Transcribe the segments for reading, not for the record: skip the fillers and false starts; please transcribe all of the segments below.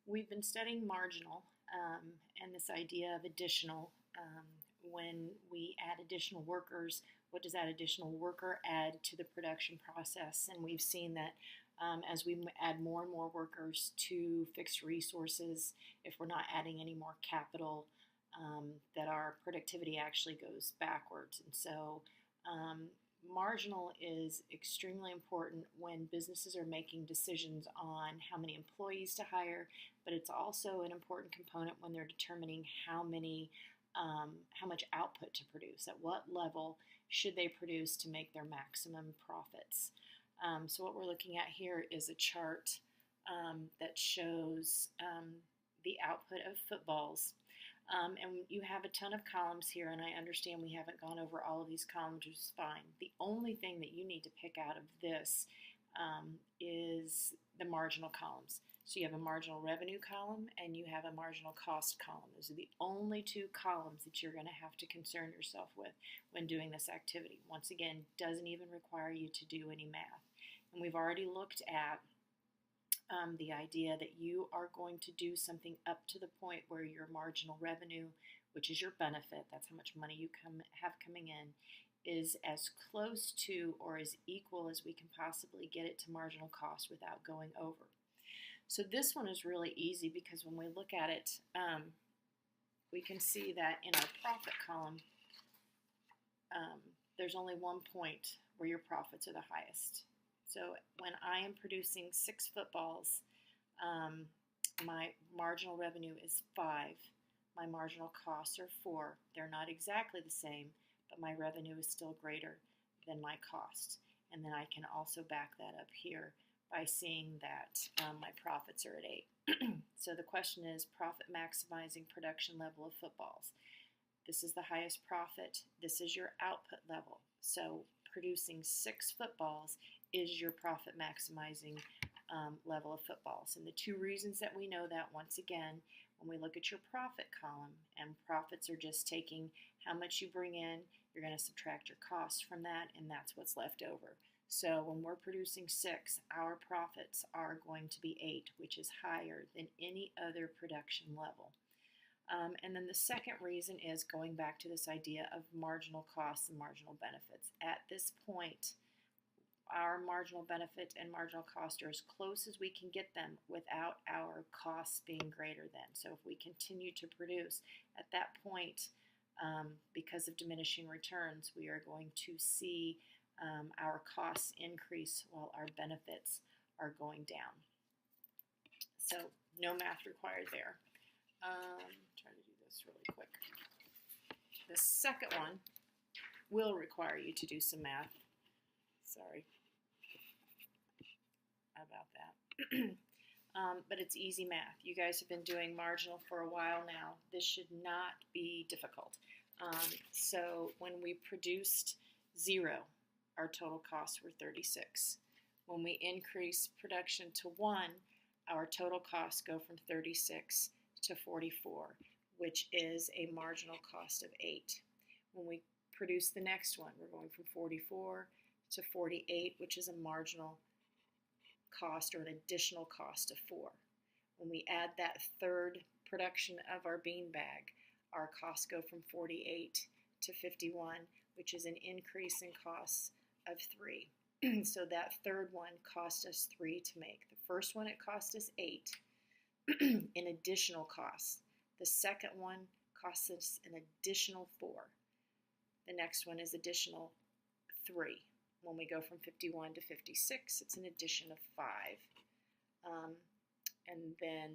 We've been studying marginal and this idea of additional. When we add additional workers, what does that additional worker add to the production process? And we've seen that as we add more and more workers to fixed resources, if we're not adding any more capital, that our productivity actually goes backwards. And so marginal is extremely important when businesses are making decisions on how many employees to hire, but it's also an important component when they're determining how much output to produce, at what level should they produce to make their maximum profits. So what we're looking at here is a chart that shows the output of footballs. And you have a ton of columns here, and I understand we haven't gone over all of these columns, which is fine. The only thing that you need to pick out of this is the marginal columns. So you have a marginal revenue column and you have a marginal cost column. Those are the only two columns that you're going to have to concern yourself with when doing this activity. Once again, doesn't even require you to do any math. And we've already looked at the idea that you are going to do something up to the point where your marginal revenue, which is your benefit, that's how much money you have coming in, is as close to or as equal as we can possibly get it to marginal cost without going over. So this one is really easy because when we look at it, we can see that in our profit column, there's only one point where your profits are the highest. So when I am producing 6 footballs, my marginal revenue is 5. My marginal costs are 4. They're not exactly the same, but my revenue is still greater than my cost. And then I can also back that up here by seeing that my profits are at 8. So the question is profit maximizing production level of footballs. This is the highest profit. This is your output level. So producing 6 footballs is your profit maximizing level of footballs. And the two reasons that we know that, once again, when we look at your profit column, and profits are just taking how much you bring in, you're going to subtract your costs from that, and that's what's left over. So when we're producing 6, our profits are going to be 8, which is higher than any other production level. And then the second reason is going back to this idea of marginal costs and marginal benefits. At this point, our marginal benefit and marginal cost are as close as we can get them without our costs being greater than. So if we continue to produce at that point, because of diminishing returns, we are going to see our costs increase while our benefits are going down. So no math required there. Try to do this really quick. The second one will require you to do some math. Sorry about that. But it's easy math. You guys have been doing marginal for a while now. This should not be difficult. So when we produced 0, our total costs were 36. When we increase production to 1, our total costs go from 36 to 44, which is a marginal cost of 8. When we produce the next one, we're going from 44 to 48, which is a marginal cost or an additional cost of 4. When we add that third production of our beanbag, our costs go from 48 to 51, which is an increase in costs of 3. So that third one cost us 3 to make. The first one, it cost us 8 in additional costs. The second one costs us an additional 4. The next one is additional 3. When we go from 51 to 56, it's an addition of 5. And then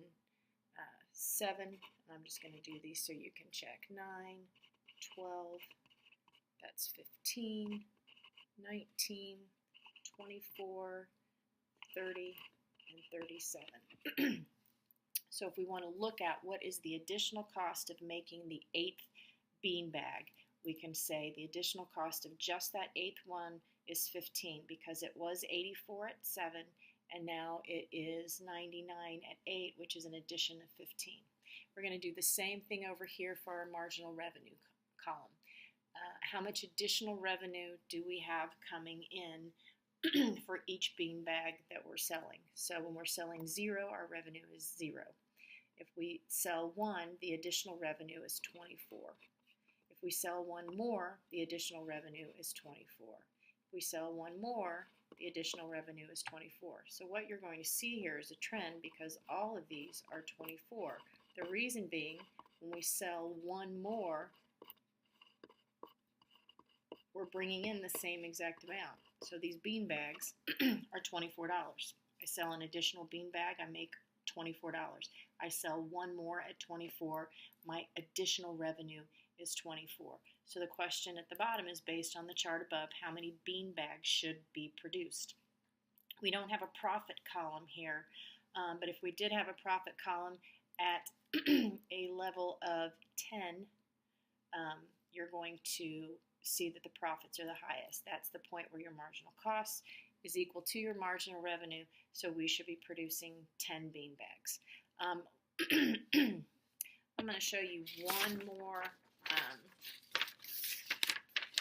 7, and I'm just going to do these so you can check. 9, 12, that's 15, 19, 24, 30, and 37. So if we want to look at what is the additional cost of making the 8th beanbag, we can say the additional cost of just that 8th one is 15 because it was 84 at 7 and now it is 99 at 8, which is an addition of 15. We're going to do the same thing over here for our marginal revenue column. How much additional revenue do we have coming in for each beanbag that we're selling? So when we're selling 0, our revenue is 0. If we sell one, the additional revenue is 24. If we sell one more, the additional revenue is 24. If we sell one more, the additional revenue is 24. So what you're going to see here is a trend because all of these are 24. The reason being, when we sell one more, we're bringing in the same exact amount. So these bean bags are $24. I sell an additional bean bag, I make $24. I sell one more at 24, my additional revenue is 24. So the question at the bottom is based on the chart above, how many bean bags should be produced? We don't have a profit column here, but if we did have a profit column at a level of 10, you're going to see that the profits are the highest. That's the point where your marginal cost is equal to your marginal revenue, so we should be producing 10 bean bags. I'm going to show you one more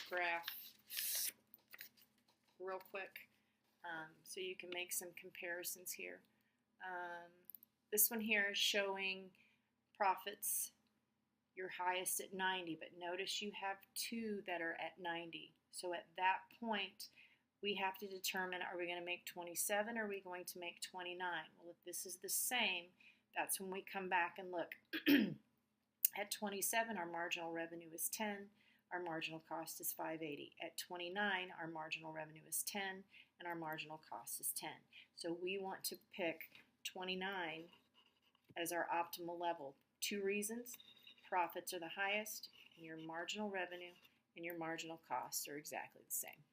graph real quick so you can make some comparisons here. This one here is showing profits, your highest at 90, but notice you have two that are at 90. So at that point, we have to determine, are we going to make 27 or are we going to make 29? Well, if this is the same, that's when we come back and look. At 27, our marginal revenue is 10, our marginal cost is 580. At 29, our marginal revenue is 10, and our marginal cost is 10. So we want to pick 29 as our optimal level. Two reasons: profits are the highest, and your marginal revenue and your marginal costs are exactly the same.